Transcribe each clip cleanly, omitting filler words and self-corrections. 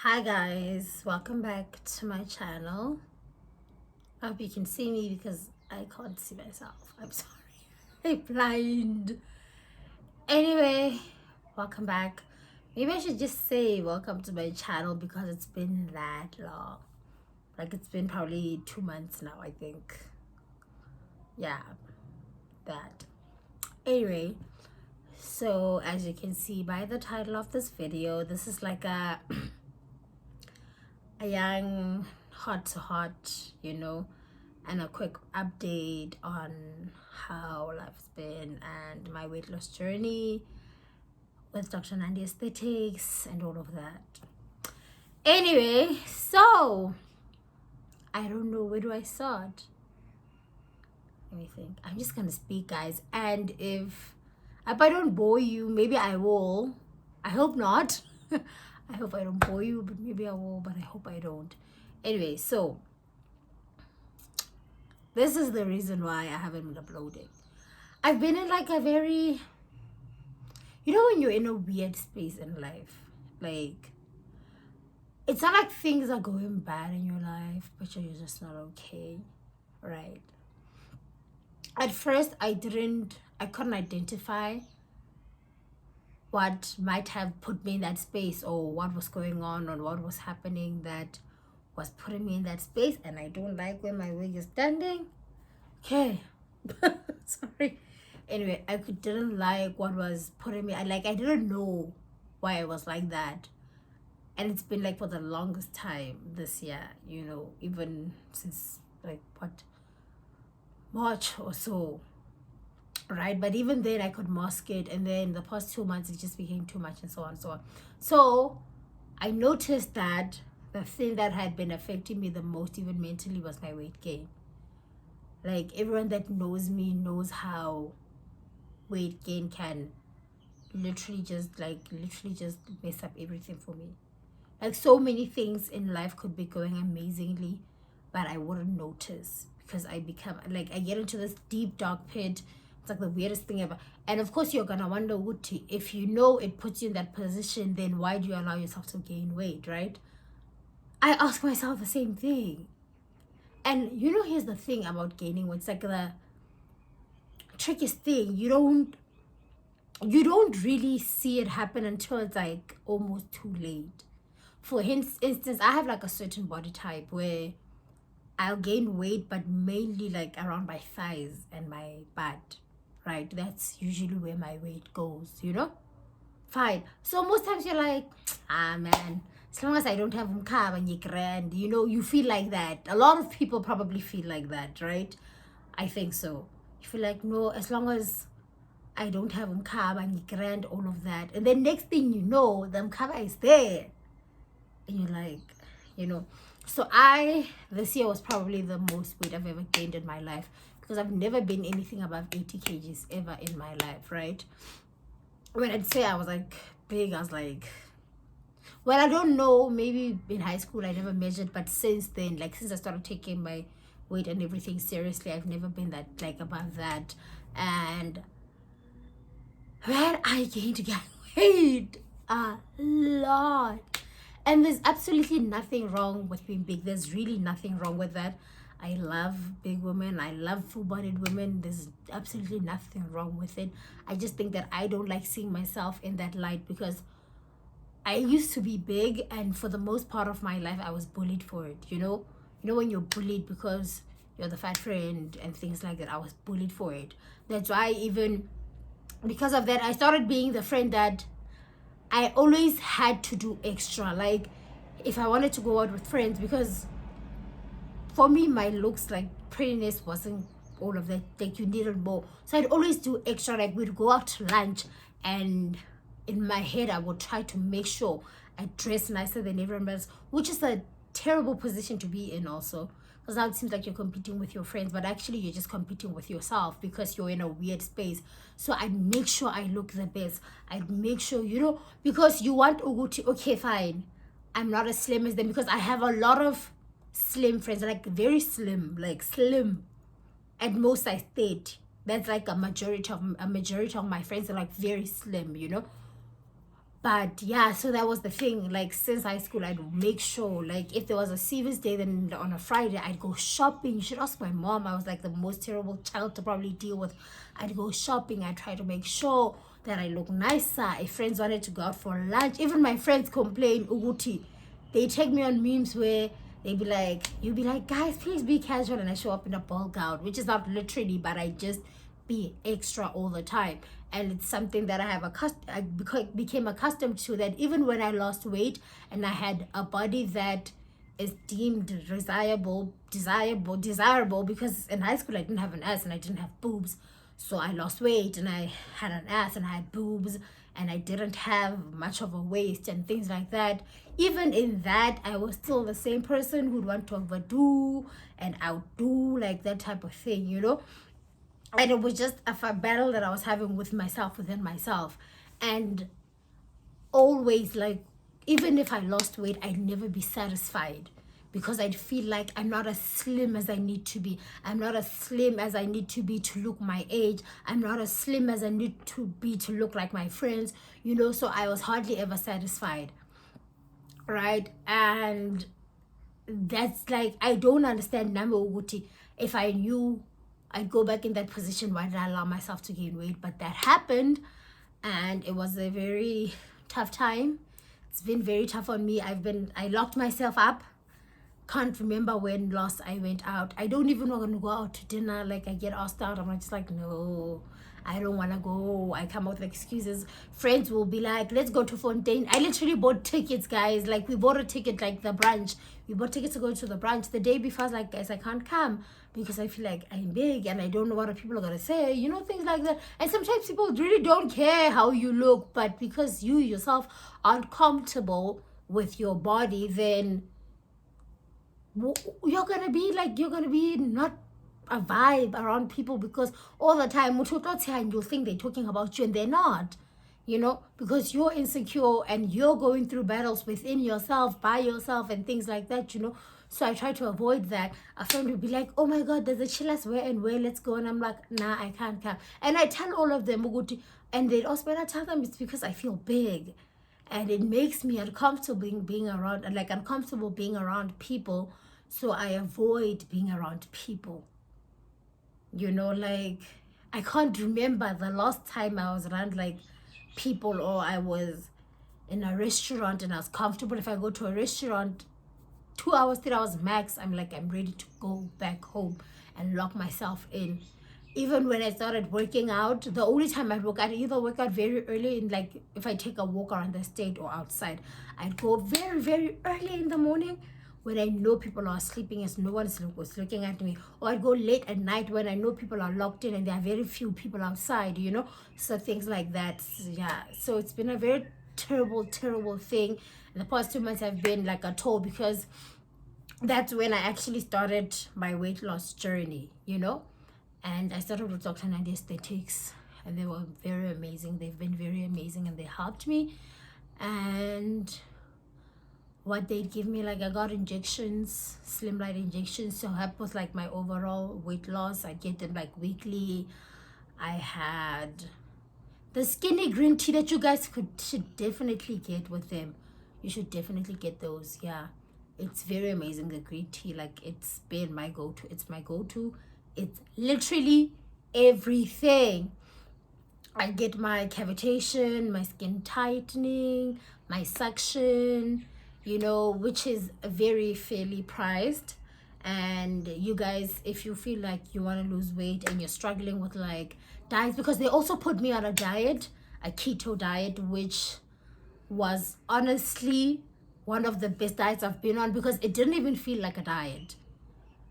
Hi guys, welcome back to my channel. I hope you can see me because I can't see myself. I'm sorry. I'm blind. Anyway, welcome back. Maybe I should just say welcome to my channel because it's been that long. Like it's been probably 2 months now, I think. Yeah, that. Anyway, so as you can see by the title of this video, this is like a young hot to hot, and a quick update on how life's been and my weight loss journey with Dr. Nandi Aesthetics and all of that. Anyway, so I don't know, where do I start? Let me think. I'm just gonna speak, guys, and if I don't bore you, maybe I will. I hope not. I hope I don't bore you, but maybe I will, but I hope I don't. Anyway, so this is the reason why I haven't been uploading. I've been in like a very, when you're in a weird space in life, like it's not like things are going bad in your life, but you're just not okay, right? At first, I couldn't identify what might have put me in that space or what was going on or what was happening that was putting me in that space, and I don't like where my wig is standing. Okay. Sorry. Anyway, didn't like what was putting me. I didn't know why I was like that, and it's been like for the longest time this year. Even since like what, March or so, right? But even then, I could mask it, and then the past 2 months it just became too much, and so on and so on. So I noticed that the thing that had been affecting me the most, even mentally, was my weight gain. Like everyone that knows me knows how weight gain can literally just mess up everything for me. Like so many things in life could be going amazingly, but I wouldn't notice because I get into this deep dark pit. It's like the weirdest thing ever. And of course you're gonna wonder, Wuti, if you know it puts you in that position, then why do you allow yourself to gain weight, right? I ask myself the same thing. And here's the thing about gaining weight. It's like the trickiest thing. You don't really see it happen until it's like almost too late. For instance, I have like a certain body type where I'll gain weight, but mainly like around my thighs and my butt, right? That's usually where my weight goes. Fine. So most times you're like, man, as long as I don't have umkhaba and grand, you feel like that. A lot of people probably feel like that, right? I think so. You feel like, no, as long as I don't have umkhaba and grand, all of that. And then next thing you know, the umkhaba is there. And you're like, So this year was probably the most weight I've ever gained in my life, because I've never been anything above 80 kgs ever in my life, right? When I'd say I was like big, I was like, well, I don't know, maybe in high school I never measured, but since then, like since I started taking my weight and everything seriously, I've never been that like above that. And when I gained weight a lot, and there's absolutely nothing wrong with being big. There's really nothing wrong with that. I love big women. I love full-bodied women. There's absolutely nothing wrong with it. I just think that I don't like seeing myself in that light, because I used to be big, and for the most part of my life I was bullied for it. When you're bullied because you're the fat friend and things like that, I was bullied for it. That's why even because of that, I started being the friend that I always had to do extra. Like if I wanted to go out with friends, because for me my looks, like prettiness, wasn't all of that. Like you needed more, so I'd always do extra. Like we'd go out to lunch, and in my head I would try to make sure I dress nicer than everyone else, which is a terrible position to be in also, because now it seems like you're competing with your friends, but actually you're just competing with yourself because you're in a weird space. So I'd make sure I look the best. I'd make sure, because you want Uguti, okay, fine, I'm not as slim as them, because I have a lot of slim friends, like very slim, like slim, at most size 30. That's like a majority of my friends are like very slim. But yeah, so that was the thing. Like since high school, I'd make sure, like if there was a serious day, then on a Friday I'd go shopping. You should ask my mom. I was like the most terrible child to probably deal with. I'd go shopping. I try to make sure that I look nicer. If friends wanted to go out for lunch, even my friends complain, Uguti. They take me on memes where they be like, you be like, guys, please be casual, and I show up in a ball gown, which is not literally, but I just be extra all the time. And it's something that I became accustomed to, that even when I lost weight and I had a body that is deemed desirable, because in high school I didn't have an ass and I didn't have boobs. So I lost weight and I had an ass and I had boobs and I didn't have much of a waist and things like that. Even in that, I was still the same person who'd want to overdo and outdo, like that type of thing, you know? And it was just a battle that I was having with myself, within myself. And always, like, even if I lost weight, I'd never be satisfied, because I'd feel like I'm not as slim as I need to be. I'm not as slim as I need to be to look my age. I'm not as slim as I need to be to look like my friends, you know? So I was hardly ever satisfied, right? And that's like, I don't understand Nami Uguti. If I knew I'd go back in that position, why did I allow myself to gain weight? But that happened, and it was a very tough time. It's been very tough on me. I locked myself up. Can't remember when last I went out. I don't even want to go out to dinner. Like, I get asked out, I'm just like, no, I don't want to go. I come out with excuses. Friends will be like, let's go to Fontaine. I literally bought tickets, guys. Like, we bought a ticket, like the brunch. We bought tickets to go to the brunch. The day before, I was like, guys, I can't come because I feel like I'm big and I don't know what people are going to say, you know, things like that. And sometimes people really don't care how you look, but because you yourself aren't comfortable with your body, then you're gonna be not a vibe around people, because all the time you'll think they're talking about you and they're not, you know, because you're insecure and you're going through battles within yourself, by yourself, and things like that, you know. So I try to avoid that. A friend would be like, oh my god, there's a chillers where, let's go, and I'm like, nah, I can't come. And I tell all of them, and they also, when I tell them, it's because I feel big and it makes me uncomfortable uncomfortable being around people. So I avoid being around people, you know. Like, I can't remember the last time I was around like people, or I was in a restaurant and I was comfortable. If I go to a restaurant, 2 hours, 3 hours max, I'm like, I'm ready to go back home and lock myself in. Even when I started working out, the only time I'd either work out very early, in like if I take a walk around the state or outside, I'd go very, very early in the morning when I know people are sleeping as no one was looking at me. Or I'd go late at night when I know people are locked in and there are very few people outside, you know? So things like that. Yeah. So it's been a very terrible, terrible thing. The past 2 months have been like a toll, because that's when I actually started my weight loss journey, you know? And I started with Dr. Nandi Aesthetics, and they were very amazing. They've been very amazing, and they helped me. And what they give me, like, I got injections, slim light injections, to help with like my overall weight loss. I get them like weekly. I had the skinny green tea that you guys should definitely get with them. You should definitely get those. Yeah, it's very amazing, the green tea. Like, it's been my go-to. It's my go-to. It's literally everything. I get my cavitation, my skin tightening, my suction, you know, which is very fairly priced. And you guys, if you feel like you want to lose weight and you're struggling with like diets, because they also put me on a diet, a keto diet, which was honestly one of the best diets I've been on, because it didn't even feel like a diet.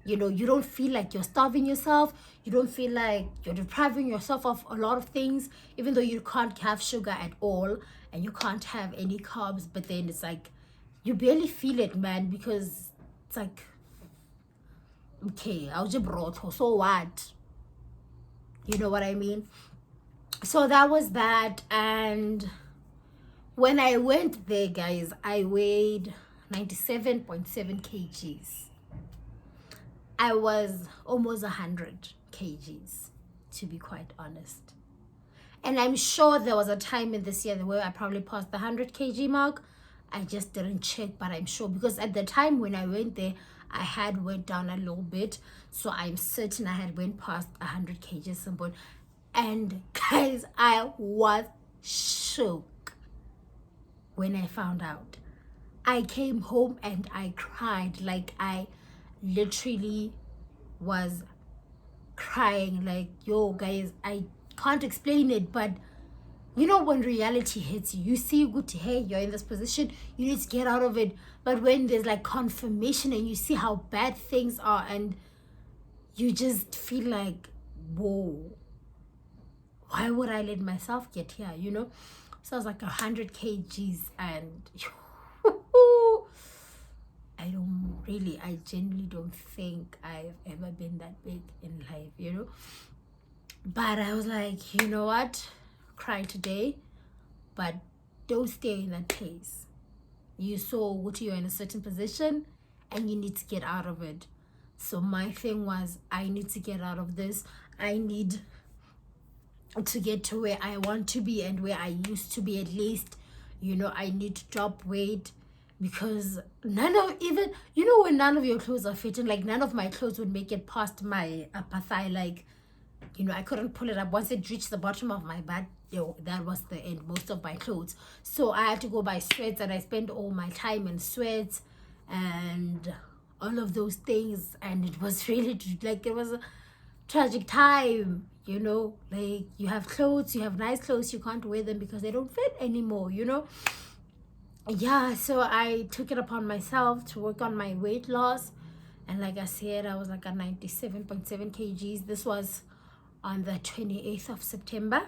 You know, you don't feel like you're starving yourself. You don't feel like you're depriving yourself of a lot of things, even though you can't have sugar at all and you can't have any carbs. But then it's like, you barely feel it, man, because it's like, okay, I'll just broth, so what? You know what I mean? So that was that. And when I went there, guys, I weighed 97.7 kgs. I was almost 100 kgs, to be quite honest. And I'm sure there was a time in this year where I probably passed the 100 kg mark. I just didn't check, but I'm sure, because at the time when I went there, I had went down a little bit. So I'm certain I had went past 100 kg symbol. And guys, I was shook when I found out. I came home and I cried. Like, I literally was crying. Like, yo guys, I can't explain it, but you know, when reality hits you, you see good, hey, you're in this position, you need to get out of it. But when there's like confirmation and you see how bad things are, and you just feel like, whoa, why would I let myself get here, you know? So I was like 100 kgs, and I genuinely don't think I've ever been that big in life, you know? But I was like, you know what? Cry today, but don't stay in that place. You saw what you're in a certain position and you need to get out of it. So my thing was, I need to get out of this. I need to get to where I want to be and where I used to be, at least. You know, I need to drop weight, because when none of your clothes are fitting, like none of my clothes would make it past my upper thigh. Like, you know, I couldn't pull it up. Once it reached the bottom of my butt, that was the end, most of my clothes. So I had to go buy sweats, and I spent all my time in sweats and all of those things. And it was really, like, it was a tragic time, you know? Like, you have clothes, you have nice clothes, you can't wear them because they don't fit anymore, you know? Yeah, so I took it upon myself to work on my weight loss. And like I said, I was like at 97.7 kgs. This was on the 28th of September.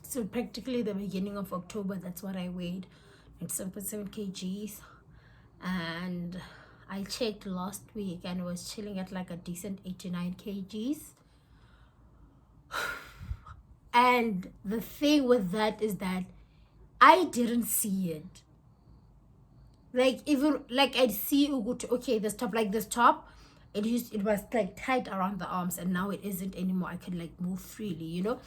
So practically the beginning of October, that's what I weighed, 97.7 kgs. And I checked last week and it was chilling at like a decent 89 kgs. And the thing with that is that I didn't see it. Like, even like I'd see, okay, this top, like this top, it was like tight around the arms, and now it isn't anymore. I can like move freely, you know.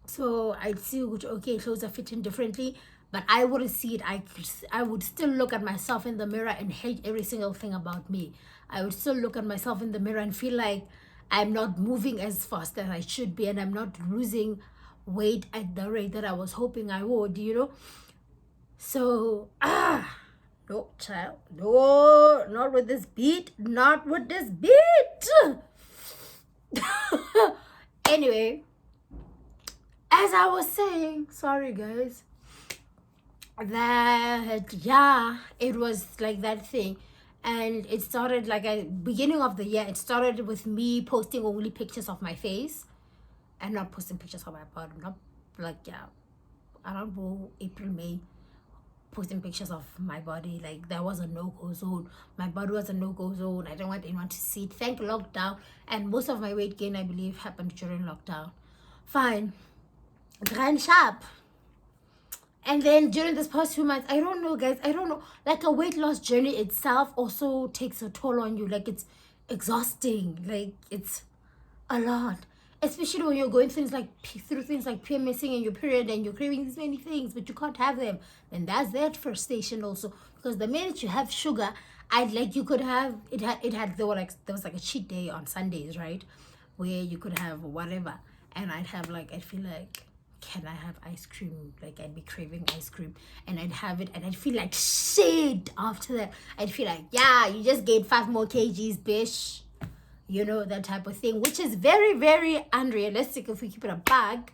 So I'd see, okay, clothes are fitting differently, but I wouldn't see it. I would still look at myself in the mirror and hate every single thing about me. I would still look at myself in the mirror and feel like I'm not moving as fast as I should be, and I'm not losing weight at the rate that I was hoping I would, you know. So no, child, no, not with this beat, not with this beat. Anyway, as I was saying, sorry guys, that yeah, it was like that thing. And it started like at beginning of the year. It started with me posting only pictures of my face and not posting pictures of my body. Not like, yeah, around April, May, posting pictures of my body. Like, there was a no-go zone. My body was a no-go zone. I don't want anyone to see it. Thank lockdown. And most of my weight gain, I believe, happened during lockdown. Fine. Grand sharp. And then during this past 2 months, I don't know, guys, I don't know. Like, a weight loss journey itself also takes a toll on you. Like, it's exhausting. Like, it's a lot. Especially when you're going through things like PMSing and your period, and you're craving these many things, but you can't have them. And that's that frustration also. Because the minute you have sugar, you could have, there was like a cheat day on Sundays, right? Where you could have whatever. And I'd feel like, can I have ice cream? Like, I'd be craving ice cream, and I'd have it, and I'd feel like shit after that. I'd feel like, yeah, you just gained 5 more kgs, bitch. You know, that type of thing, which is very, very unrealistic if we keep it a bag.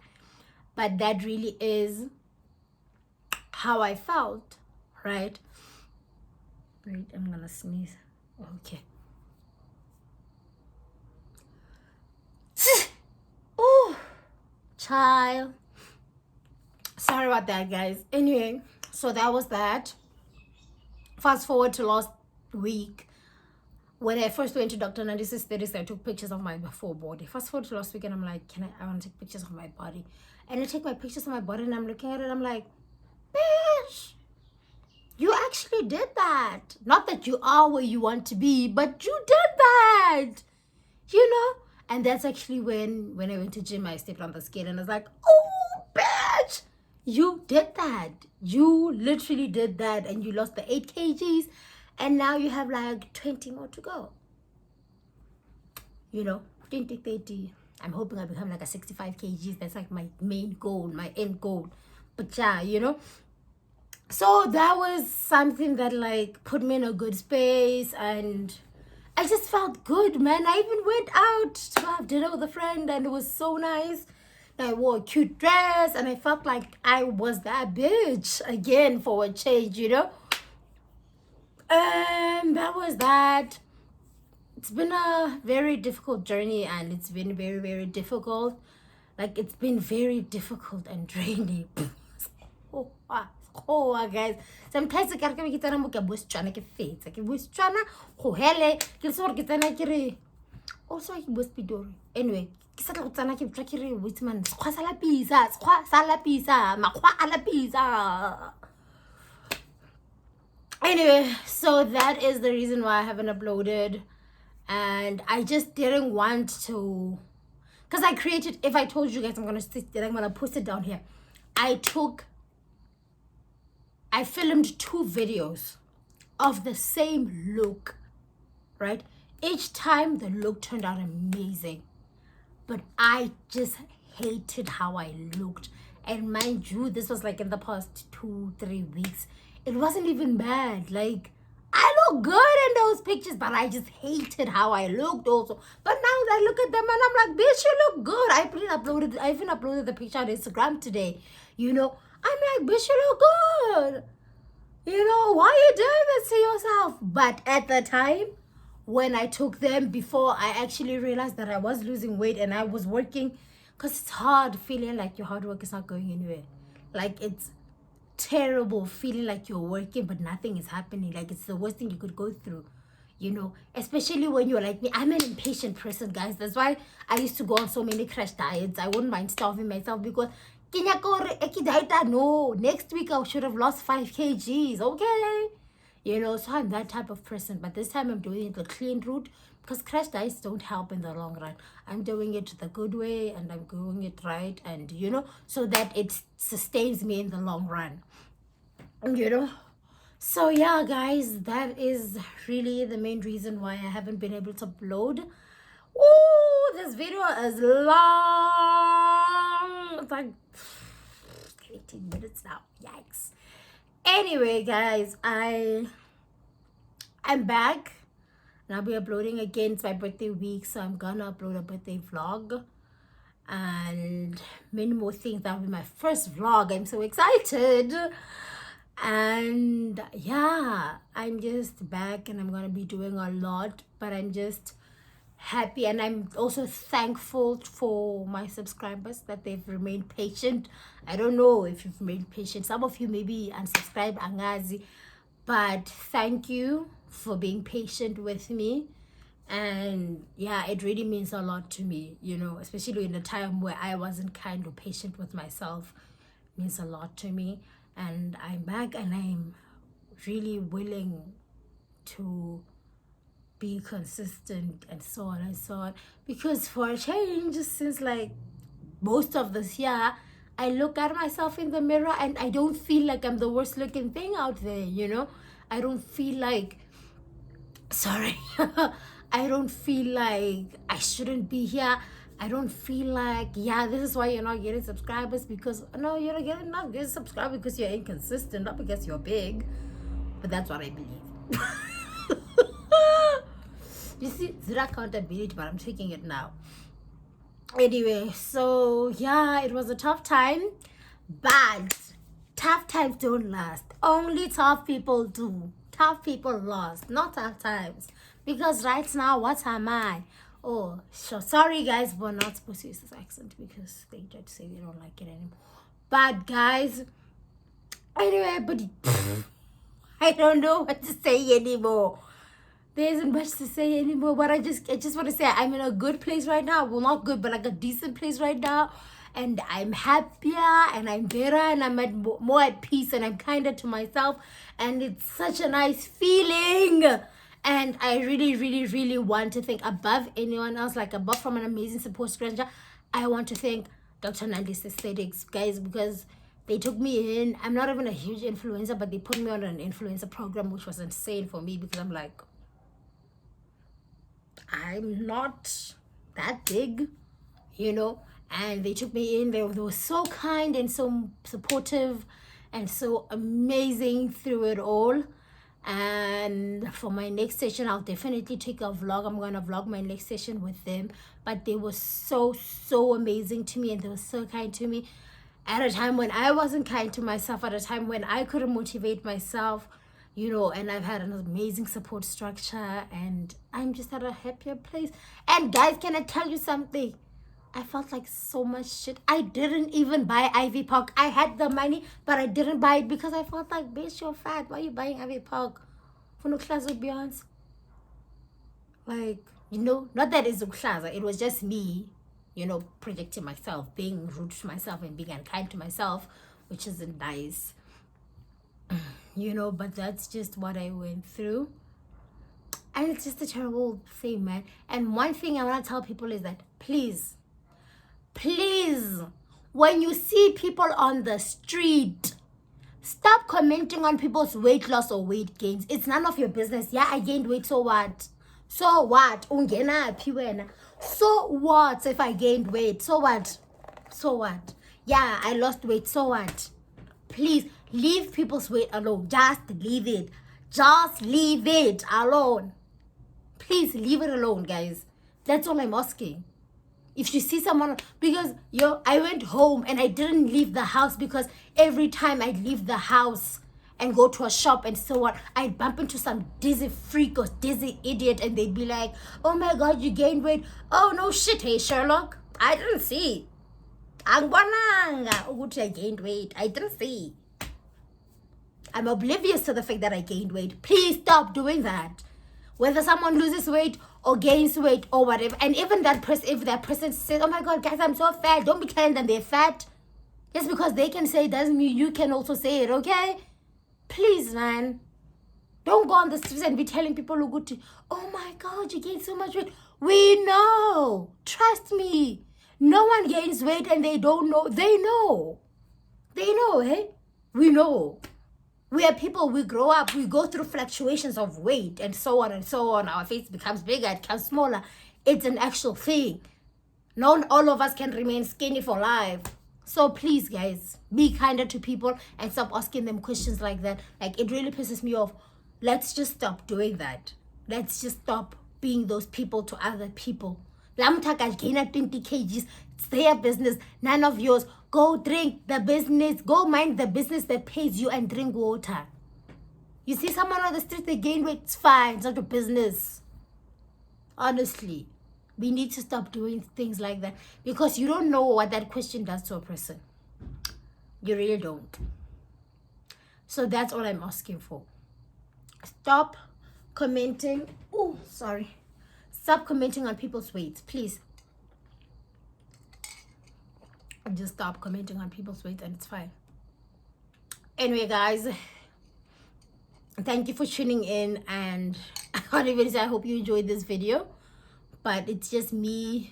But that really is how I felt, right? Wait, I'm gonna sneeze. Okay. Oh, child. Sorry about that, guys. Anyway, so that was that. Fast forward to last week. When I first went to Dr. Nandi Aesthetics, I took pictures of my before body. Fast forward to last week, and I'm like, I want to take pictures of my body. And I take my pictures of my body, and I'm looking at it, I'm like, bitch, you actually did that. Not that you are where you want to be, but you did that. You know? And that's actually when I went to gym, I stepped on the scale and I was like, oh, bitch, you did that. You literally did that, and you lost the 8 kgs, and now you have like 20 more to go. 20, 30. I'm hoping I become like a 65 kgs. That's like my main goal, my end goal. But yeah. So that was something that like put me in a good space, and I just felt good, man. I even went out to have dinner with a friend, and it was so nice. I wore a cute dress, and I felt like I was that bitch again for a change, And that was that. It's been a very difficult journey, and it's been very, very difficult. Like, it's been very difficult and draining. Guys, sometimes I can't get a book. I was trying to get I was trying to hele. Kill sort get an accurate. Also, I was Pidori. Anyway, Kisaka keep tracking Whitman. Squasala pizza, squasala pizza, Makwa pizza. Anyway, so that is the reason why I haven't uploaded. And I just didn't want to, because I created, if I told you guys I'm gonna post it down here. I filmed 2 videos of the same look, right? Each time the look turned out amazing, but I just hated how I looked. And mind you, this was like in the past 2-3 weeks. It wasn't even bad. Like, I look good in those pictures, but I just hated how I looked also. But now I look at them and I'm like, bitch, you look good. I even uploaded the picture on Instagram today. I'm like, bitch, you look good. Why are you doing this to yourself? But at the time, when I took them, before I actually realized that I was losing weight and I was working, because it's hard feeling like your hard work is not going anywhere. Like, it's terrible feeling like you're working but nothing is happening. Like, it's the worst thing you could go through, especially when you're like me. I'm an impatient person, guys. That's why I used to go on so many crash diets. I wouldn't mind starving myself, because no, next week I should have lost 5 kgs, okay? So I'm that type of person. But this time I'm doing it the clean route, because crash diets don't help in the long run. I'm doing it the good way, and I'm doing it right, and so that it sustains me in the long run. So yeah, guys, that is really the main reason why I haven't been able to upload. Oh, this video is long. It's like 18 minutes now. Yikes. Anyway, guys, I'm back, and I'll be uploading again. It's my birthday week, so I'm gonna upload a birthday vlog and many more things. That'll be my first vlog. I'm so excited. And yeah, I'm just back, and I'm gonna be doing a lot, but I'm just happy, and I'm also thankful for my subscribers that they've remained patient. I don't know if you've remained patient. Some of you maybe unsubscribe, angazi, but thank you for being patient with me. And yeah, it really means a lot to me, especially in a time where I wasn't kind of patient with myself. It means a lot to me. And I'm back, and I'm really willing to be consistent, and so on and so on, because for a change, since like most of this year, I look at myself in the mirror and I don't feel like I'm the worst looking thing out there. I don't feel like, sorry, I don't feel like I shouldn't be here. I don't feel like, yeah, this is why you're not getting subscribers, because no, you're not getting subscribers because you're inconsistent, not because you're big. But that's what I believe. You see, zero accountability, but I'm taking it now. Anyway, so yeah, it was a tough time, but tough times don't last. Only tough people do. Tough people last, not tough times. Because right now, what am I? Oh, so sorry guys, we're not supposed to use this accent because they tried to say they don't like it anymore. But guys, anyway, but I don't know what to say anymore. There isn't much to say anymore, but I just want to say I'm in a good place right now. Well, not good, but like a decent place right now. And I'm happier, and I'm better, and I'm more at peace, and I'm kinder to myself. And it's such a nice feeling. And I really, really, really want to thank, above anyone else, like above from an amazing support stranger, I want to thank Dr. Nandi Aesthetics, guys, because they took me in. I'm not even a huge influencer, but they put me on an influencer program, which was insane for me, because I'm like, I'm not that big, you know. And they took me in. They were so kind and so supportive and so amazing through it all. And for my next session, I'll definitely take a vlog. I'm gonna vlog my next session with them. But they were so amazing to me, and they were so kind to me at a time when I wasn't kind to myself, at a time when I couldn't motivate myself, you know. And I've had an amazing support structure, and I'm just at a happier place. And guys, can I tell you something? I felt like so much shit. I didn't even buy Ivy Park. I had the money, but I didn't buy it because I felt like, bitch, you're fat. Why are you buying Ivy Park? For no class with Beyonce. Like, you know, not that it's class. It was just me, you know, projecting myself, being rude to myself and being unkind to myself, which isn't nice. You know, but that's just what I went through. And it's just a terrible thing, man. And one thing I want to tell people is that, please, when you see people on the street, stop commenting on people's weight loss or weight gains. It's none of your business. Yeah, I gained weight, so what? So what? So what if I gained weight? So what? So what? Yeah, I lost weight, so what? Please leave people's weight alone. Just leave it. Just leave it alone. Please leave it alone, guys. That's all I'm asking. If you see someone, because I went home and I didn't leave the house, because every time I'd leave the house and go to a shop and so on, I'd bump into some dizzy freak or dizzy idiot, and they'd be like, oh my god, you gained weight. Oh no shit, hey Sherlock, I didn't see. I gained weight. I didn't see. I'm oblivious to the fact that I gained weight. Please stop doing that. Whether someone loses weight or gains weight or whatever, and even that person, if that person says, oh my god, guys, I'm so fat, don't be telling them they're fat. Just because they can say it doesn't mean you can also say it, okay? Please, man. Don't go on the streets and be telling people who go to, oh my god, you gained so much weight. We know. Trust me. No one gains weight and they don't know. They know. They know, eh? We know. We are people, we grow up, we go through fluctuations of weight and so on and so on. Our face becomes bigger, it becomes smaller. It's an actual thing. Not all of us can remain skinny for life. So please, guys, be kinder to people and stop asking them questions like that. Like, it really pisses me off. Let's just stop doing that. Let's just stop being those people to other people. Lamtaka gain 20 kgs. It's their business, none of yours. Go drink the business. Go mind the business that pays you and drink water. You see someone on the street, they gain weight, it's fine. It's not your business. Honestly, we need to stop doing things like that, because you don't know what that question does to a person. You really don't. So that's all I'm asking for. Stop commenting. Oh, sorry. Stop commenting on people's weights, please. Just stop commenting on people's weight and it's fine. Anyway, guys, thank you for tuning in, and I can't even say I hope you enjoyed this video, but it's just me.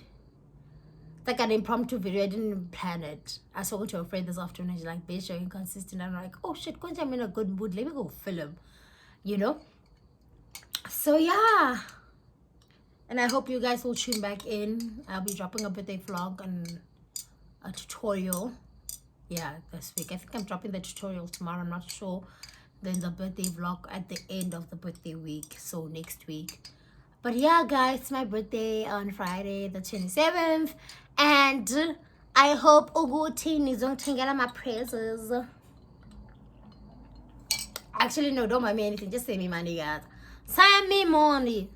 It's like an impromptu video. I didn't even plan it. I was talking to a friend this afternoon. She's like, bitch, you're inconsistent. And I'm like, oh shit, because I'm in a good mood, let me go film, you know. So yeah, and I hope you guys will tune back in. I'll be dropping a birthday vlog and a tutorial, yeah, this week. I think I'm dropping the tutorial tomorrow, I'm not sure. Then the birthday vlog at the end of the birthday week, so next week. But yeah, guys, it's my birthday on Friday the 27th, and I hope Uguti nizongithengela my presents. Actually, no, don't buy me anything, just send me money, guys. Send me money.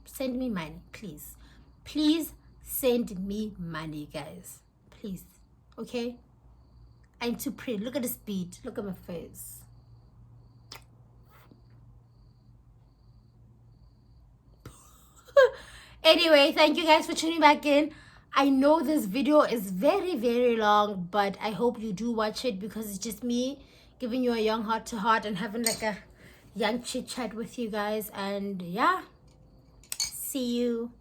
Send me money, please. Please send me money, guys. Please, okay? I'm too pretty. Look at this beat. Look at my face. Anyway, thank you guys for tuning back in. I know this video is very, very long, but I hope you do watch it, because it's just me giving you a young heart to heart and having like a young chit chat with you guys, and yeah, see you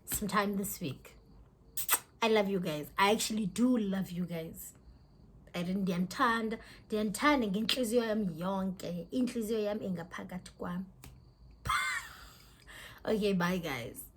sometime this week. I love you guys. I actually do love you guys. Ndiyanithanda ngenhliziyo yami yonke, inhliziyo yami ingaphakathi kwami. Okay, bye guys.